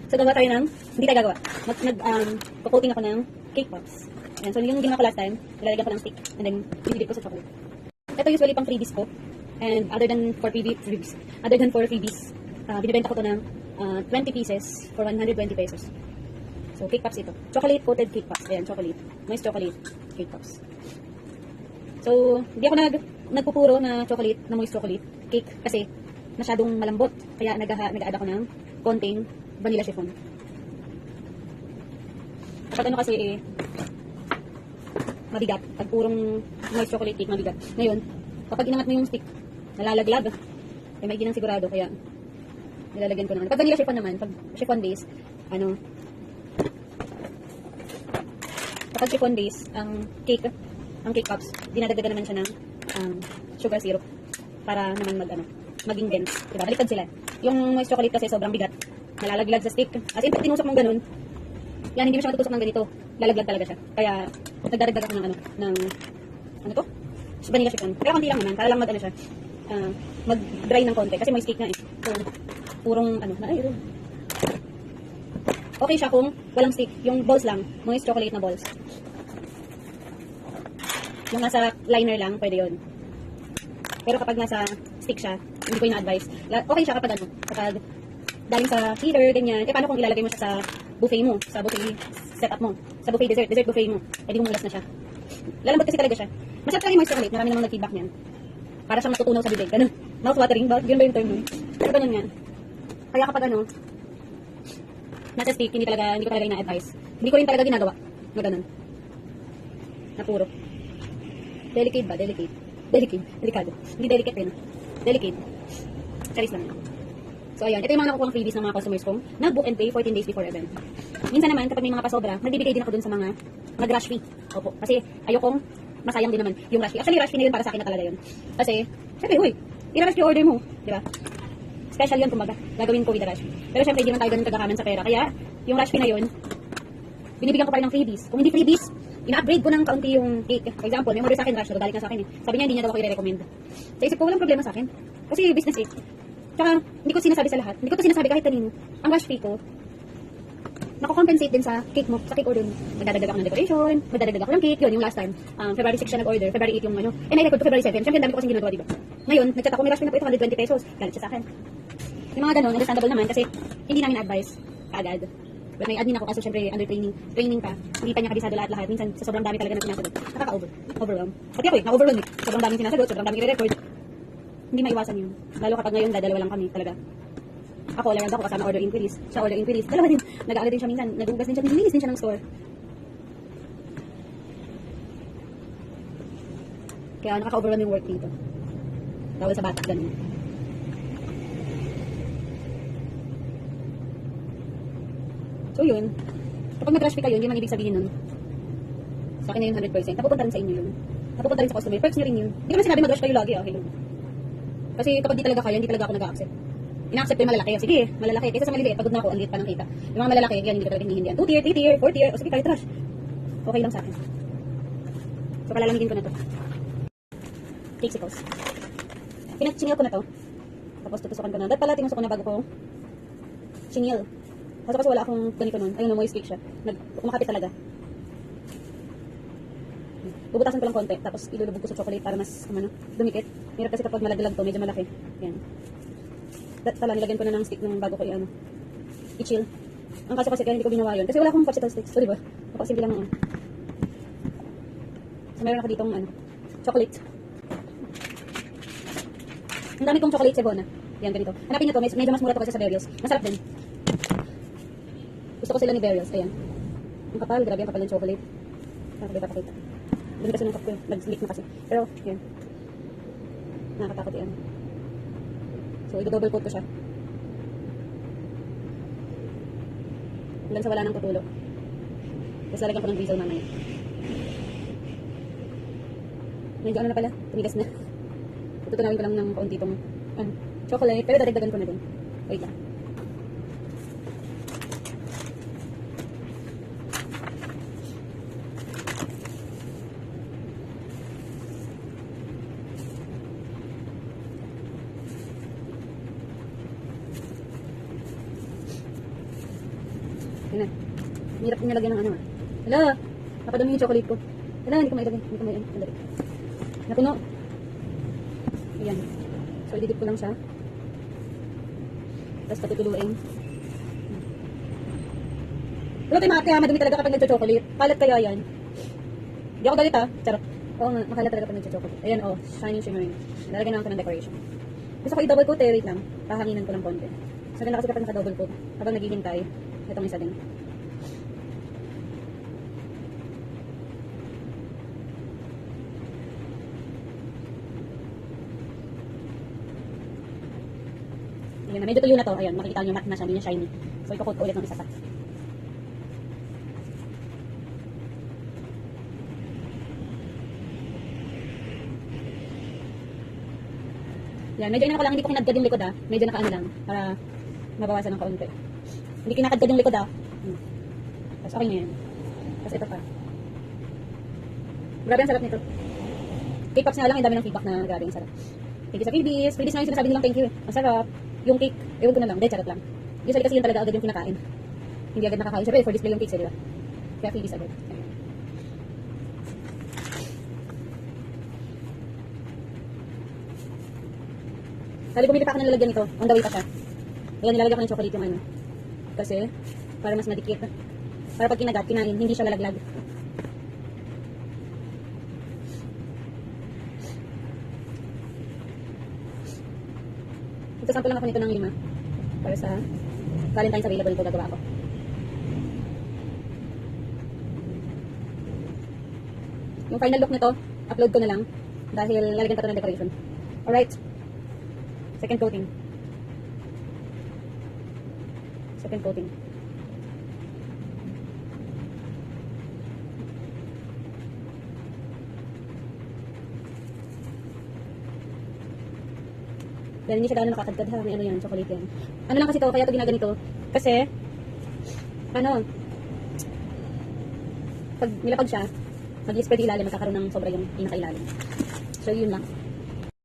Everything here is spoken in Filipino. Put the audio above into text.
So, gawa tayo ng, hindi tayo gagawa. Coating ako ng cake pops. Ayan, so yung ginawa ko last time, nilalagyan ko ng stick, and then, dinidip ko sa chocolate. Ito usually pang freebies ko. And other than for freebies, binibenta ko to ng 20 pieces for 120 pesos. So, cake pops ito. Chocolate coated cake pops. Ayan, chocolate. Nice chocolate cake pops. So, hindi ako nagpupuro na chocolate, na moist chocolate cake kasi masyadong malambot. Kaya nag-add ako ng konting vanilla chiffon. Kapag ano kasi mabigat. Pag purong moist chocolate cake, mabigat. Ngayon, kapag inangat mo yung stick, nalalaglag. Ay may ginang sigurado, kaya nilalagyan ko naman. Pag vanilla chiffon naman, pag chiffon base, kapag chiffon base, ang cake pops, dinadagdagan naman siya ng sugar syrup para naman maging dense. Diba? Baliktad sila. Yung moist chocolate kasi sobrang bigat. Nalalaglag sa stick. As in, pag tinusok mong ganun, yan, hindi mo siya matutusok ng ganito. Lalaglag talaga siya. Kaya, nagdaragdag ako ng vanilla chiffon. Pero konti lang naman, para lang siya, mag-dry ng konti. Kasi moist cake na eh. So, purong, okay siya kung walang stick. Yung balls lang, moist chocolate na balls. Yung nasa liner lang, pwede yun. Pero kapag nasa stick siya, hindi ko ina-advise. Okay siya kapag daling sa heater, ganyan. Paano kung ilalagay mo siya sa buffet mo, sa buffet setup mo, sa buffet dessert buffet mo, di bumulas na siya. Lalambot kasi talaga siya. Masarap talaga yung moist chocolate, marami namang nag-feedback niyan. Para siyang natutunaw sa bibig, ganun. Mouth-watering ba? Yun ba yung term nun? Pero ganun nga. Kaya kapag nasa stick, hindi ko talaga ina-advise. Hindi ko rin talaga ginagawa na ganun. Na puro. Delicate ba? Delikado. Hindi delicate rin. Delicate. Charis lang. So, ayan. Ito yung mga nakukuha ng freebies ng mga customers kong nag-book and pay 14 days before event. Minsan naman, kapag may mga pasobra, nagbibigay din ako dun sa mga nag-rush fee. Opo. Kasi ayokong masayang din naman yung rush fee. Actually, rush fee na yun para sa akin na talaga yun. Kasi, syempre, i-rush yung order mo. Di ba? Special yun, kumbaga. Gagawin ko with the rush fee. Pero syempre, hindi naman tayo ganun kagakaman sa pera. Kaya, yung rush fee na yun, binibigyan ko pa rin ng freebies. Kung hindi freebies, ina-upgrade ko ng kaunti yung cake. For example, may order sa akin, rush na, galing na sa akin eh. Sabi niya, hindi niya daw ako i-recommend. Sa isip ko, walang problema sa akin. Kasi business eh. Tsaka, hindi ko sinasabi sa lahat. Hindi ko to sinasabi kahit kanino. Ang rush fee ko, nako-compensate din sa cake mo, sa cake order mo. Magdadagdag ako ng decoration, magdadagdag ako ng cake. Yun, yung last time. February 6 siya nag-order, February 8 yung And I record to February 7. Siyempre, dami ko kasing ginagawa, diba? Ngayon, nag-chat ako, may rush fee na po ito, 120 pesos. Galit siya sa akin. Yung mga ganun, understandable naman kasi hindi namin advice kaagad. But may admin ako kasi syempre under training pa. Hindi pa niya kabisado lahat-lahat. Minsan sa sobrang dami talaga na sinasagot. Nakaka-overwhelm. Pati ako na-overwhelm eh. Sobrang daming sinasagot, sobrang daming i-record. Hindi maiwasan yun. Lalo kapag ngayon, dalawa lang kami talaga. Ako, lang ako kasama order inquiries. Siya order inquiries. Dalawa din. Nag-aagal din siya minsan. Nag-ugas din siya. Nilinis din siya ng store. Kaya nakaka-overwhelm yung work dito. Dahil sa bata, ganun. So yun, kapag nag-rush fee kayo, hindi man ibig sabihin nun, sa akin na yun 100%, napupunta rin sa inyo yun. Napupunta rin sa customer, perks nyo rin yun. Hindi ko naman sinabi mag-rush kayo lagi, okay. Kasi kapag di talaga kaya, hindi talaga ako nag-a-accept. Ina-accept ko yung malalaki, sige, malalaki. Kaysa sa maliliit, pagod na ako, ang liit pa ng kita. Yung mga malalaki, yan, hindi ko talaga hinihindihan. 2 tier, 3 tier, 4 tier, o sige, kahit rush. Okay lang sa akin. So palalamigin ko na to. Cakesicles. Sinil ko na to. Tapos tutusukan ko na. Dahil pala, tinusok ko na bago ko sinil. Kasi wala akong ganito nun. Ayun, moist cake siya. Kumakapit talaga. Bubutasan ko lang konti. Tapos ilulubog ko sa chocolate para mas dumikit. Hirap kasi kapag malaglag to, medyo malaki. Yan. Tala, nilagyan ko na ng stick nung bago ko i-chill. Ang kaso kasi kaya hindi ko ginawa yun. Kasi wala akong popsicle sticks. So, diba? Napasimple lang So, meron ako ditong chocolate. Ang dami kong chocolate Sebona. Yan, ganito. Hanapin nyo to. Medyo mas mura to kasi sa Berrios. Masarap din. Gusto ko sila ni Berrios. Ayan. Ang kapal. Grabe ang kapal ng chocolate. Nakakabay papakita. Dumi kasi ng cup ko. Nag-leak na kasi. Pero, yan. Nakakatakot yan. So, i-double coat ko siya. Hanggang sa wala nang tutulo. Tapos lalagyan ko ng drizzle mamaya. Medyo na pala. Tumigas na. Tutunawin ko lang ng kaunti itong chocolate. Pero dadagdagan ko na din. Wait lang. Yun na. Hirap nilagyan ng ano ah. Hala, napadami yung chocolate ko. Hala, hindi ko mailagay. Hindi ko may ano. Andali. Napuno. Ayan. So, ididip ko lang siya. Tapos patutuluin. Pero tayo kaya madumi talaga kapag nagcho-chocolate. Kalat kaya yan. Hindi ako galit ah. Charot. Oo nga, makalat talaga kapag nagcho-chocolate. Ayan oh, shiny shimmering. Nalagyan na ako ng decoration. Gusto ko i-double coat eh, wait lang. Pahanginan ko ng konti. So, ganda kasi kapag naka-double coat. Habang naghihintay, itong isa din. Ayan na, medyo tuyo na to. Ayan, makikita nyo matte na siya, hindi niya shiny. So, iko-coat ko ulit ng isa pa. Yan, medyo inano ko lang, hindi ko kinadkad yung likod ah. Medyo nakaano lang, para mabawasan ng kaunti. Hindi kinakadkad yung likod ah. Tapos okay na yan. Tapos ito pa. Grabe ang sarap nito. Cake pops nga lang, yung dami ng feedback na grabe ang sarap. Thank you sa freebies. Freebies nga yung sinasabi nilang thank you eh. Ang sarap. Yung cake, ewan ko na lang, de, charot lang. Usually kasi yun talaga agad yung kinakain. Hindi agad nakakain. Siyempre, for display yung cakes eh, di ba? Kaya freebies agad. Sali bumili pa ako ng lalagyan nito. On the way pa siya. Ayan, nilalagyan ko ng chocolate yung ano. Kasi, para mas madikit. Para pag kinagat, kinain, hindi siya lalaglag. Ito sample lang ako nito ng 5. Para sa Valentine's available ito gagawa ko. Yung final look nito, upload ko na lang. Dahil lalagyan pa ito ng decoration. Alright. Second coating. Second coating. Dahil hindi siya gano'n nakakadkad ha, may ano yan, chocolate yan. Ano lang kasi to, kaya ito ginaganito. Kasi, ano, pag nilapag siya, mag-spread ilalim, magkakaroon ng sobra yung pinakailalim. So, yun lang.